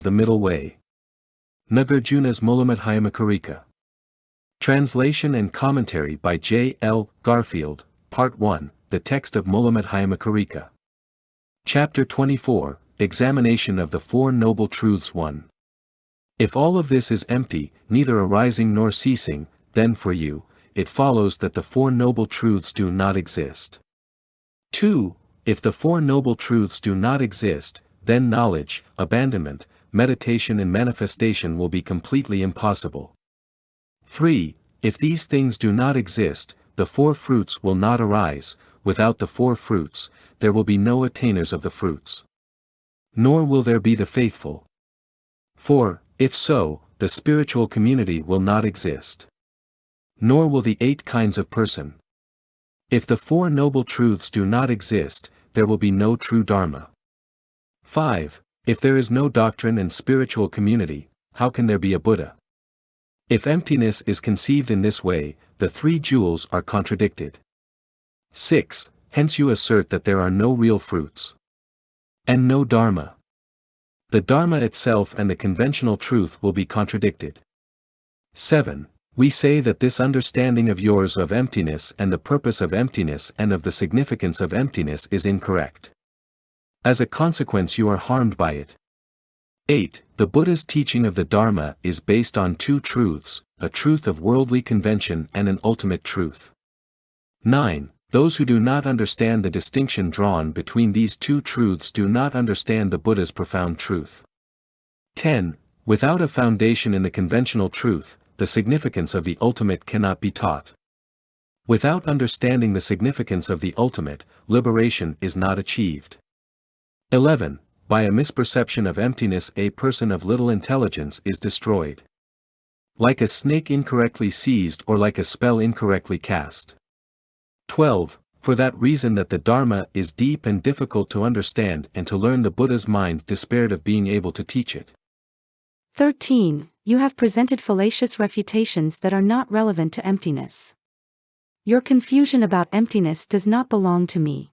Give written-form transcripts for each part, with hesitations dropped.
The Middle Way. Nagarjuna's Mulamadhyamakarika. Translation and commentary by J. L. Garfield, Part 1, the text of Mulamadhyamakarika. Chapter 24, Examination of the Four Noble Truths 1. If all of this is empty, neither arising nor ceasing, then for you, it follows that the Four Noble Truths do not exist. 2. If the Four Noble Truths do not exist, then knowledge, abandonment, meditation and manifestation will be completely impossible. 3. If these things do not exist, the four fruits will not arise. Without the four fruits, there will be no attainers of the fruits. Nor will there be the faithful. 4. If so, the spiritual community will not exist. Nor will the 8 kinds of person. If the Four Noble Truths do not exist, there will be no true Dharma. 5. If there is no doctrine and spiritual community, how can there be a Buddha? If emptiness is conceived in this way, the 3 jewels are contradicted. 6. Hence you assert that there are no real fruits. And no Dharma. The Dharma itself and the conventional truth will be contradicted. 7. We say that this understanding of yours of emptiness and the purpose of emptiness and of the significance of emptiness is incorrect. As a consequence you are harmed by it. 8. The Buddha's teaching of the Dharma is based on 2 truths, a truth of worldly convention and an ultimate truth. 9. Those who do not understand the distinction drawn between these 2 truths do not understand the Buddha's profound truth. 10. Without a foundation in the conventional truth, the significance of the ultimate cannot be taught. Without understanding the significance of the ultimate, liberation is not achieved. 11. By a misperception of emptiness a person of little intelligence is destroyed. Like a snake incorrectly seized or like a spell incorrectly cast. 12. For that reason that the Dharma is deep and difficult to understand and to learn, the Buddha's mind despaired of being able to teach it. 13. You have presented fallacious refutations that are not relevant to emptiness. Your confusion about emptiness does not belong to me.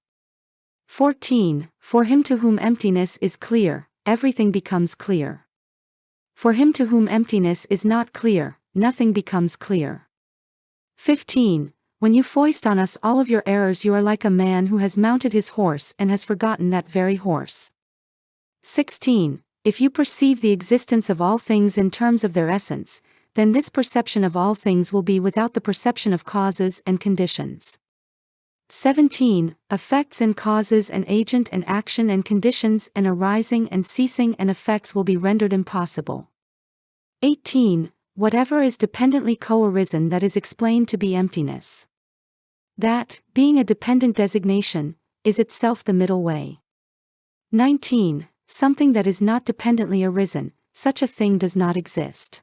14. For him to whom emptiness is clear, everything becomes clear. For him to whom emptiness is not clear, nothing becomes clear. 15. When you foist on us all of your errors, you are like a man who has mounted his horse and has forgotten that very horse. 16. If you perceive the existence of all things in terms of their essence, then this perception of all things will be without the perception of causes and conditions. 17. Effects and causes and agent and action and conditions and arising and ceasing and effects will be rendered impossible. 18. Whatever is dependently co-arisen that is explained to be emptiness. That, being a dependent designation, is itself the middle way. 19. Something that is not dependently arisen, such a thing does not exist.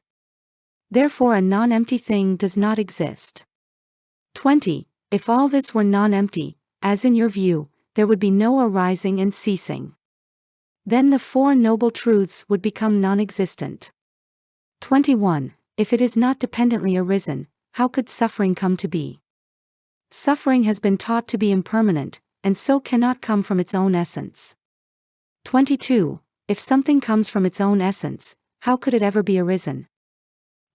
Therefore a non-empty thing does not exist. 20. If all this were non-empty, as in your view, there would be no arising and ceasing. Then the Four Noble Truths would become non-existent. 21. If it is not dependently arisen, how could suffering come to be? Suffering has been taught to be impermanent, and so cannot come from its own essence. 22. If something comes from its own essence, how could it ever be arisen?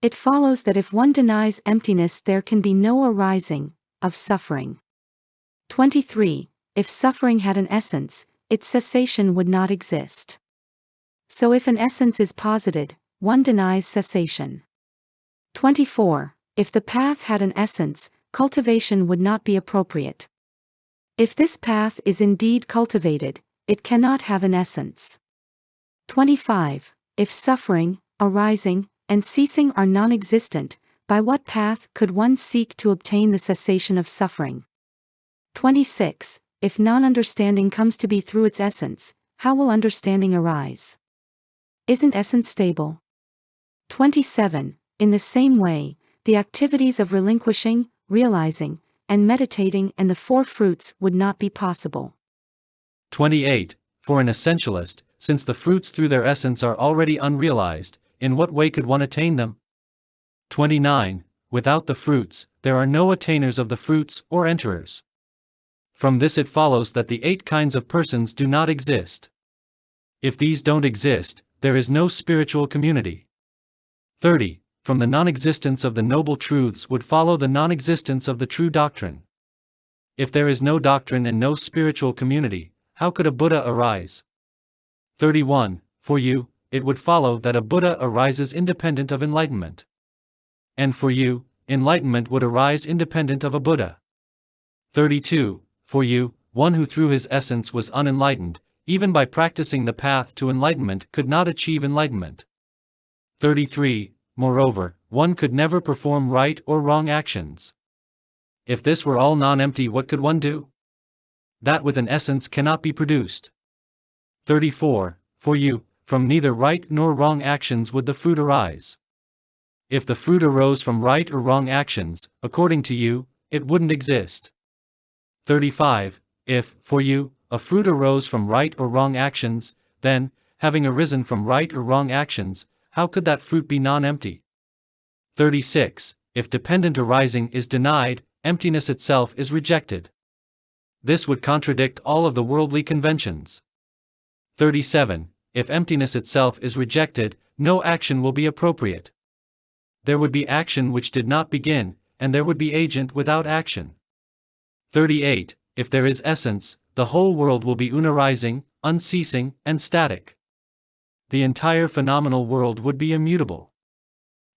It follows that if one denies emptiness there can be no arising of suffering. 23. If suffering had an essence, its cessation would not exist. So if an essence is posited, one denies cessation. 24. If the path had an essence, cultivation would not be appropriate. If this path is indeed cultivated, it cannot have an essence. 25. If suffering, arising, and ceasing are non-existent, by what path could one seek to obtain the cessation of suffering? 26. If non-understanding comes to be through its essence, how will understanding arise? Isn't essence stable? 27. In the same way, the activities of relinquishing, realizing, and meditating and the four fruits would not be possible. 28. For an essentialist, since the fruits through their essence are already unrealized, in what way could one attain them? 29. Without the fruits, there are no attainers of the fruits or enterers. From this it follows that the 8 kinds of persons do not exist. If these don't exist, there is no spiritual community. 30. From the non-existence of the noble truths would follow the non-existence of the true doctrine. If there is no doctrine and no spiritual community, how could a Buddha arise? 31. For you, it would follow that a Buddha arises independent of enlightenment. And for you, enlightenment would arise independent of a Buddha. 32. For you, one who through his essence was unenlightened, even by practicing the path to enlightenment could not achieve enlightenment. 33. Moreover, one could never perform right or wrong actions. If this were all non-empty, what could one do? That with an essence cannot be produced. 34. For you, from neither right nor wrong actions would the fruit arise. If the fruit arose from right or wrong actions, according to you, it wouldn't exist. 35. If, for you, a fruit arose from right or wrong actions, then, having arisen from right or wrong actions, how could that fruit be non-empty? 36. If dependent arising is denied, emptiness itself is rejected. This would contradict all of the worldly conventions. 37. If emptiness itself is rejected, no action will be appropriate. There would be action which did not begin, and there would be agent without action. 38. If there is essence, the whole world will be unarising, unceasing, and static. The entire phenomenal world would be immutable.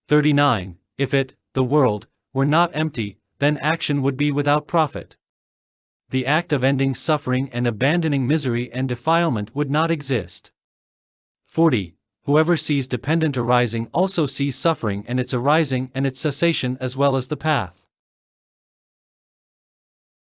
39. If it, the world, were not empty, then action would be without profit. The act of ending suffering and abandoning misery and defilement would not exist. 40. Whoever sees dependent arising also sees suffering and its arising and its cessation as well as the path.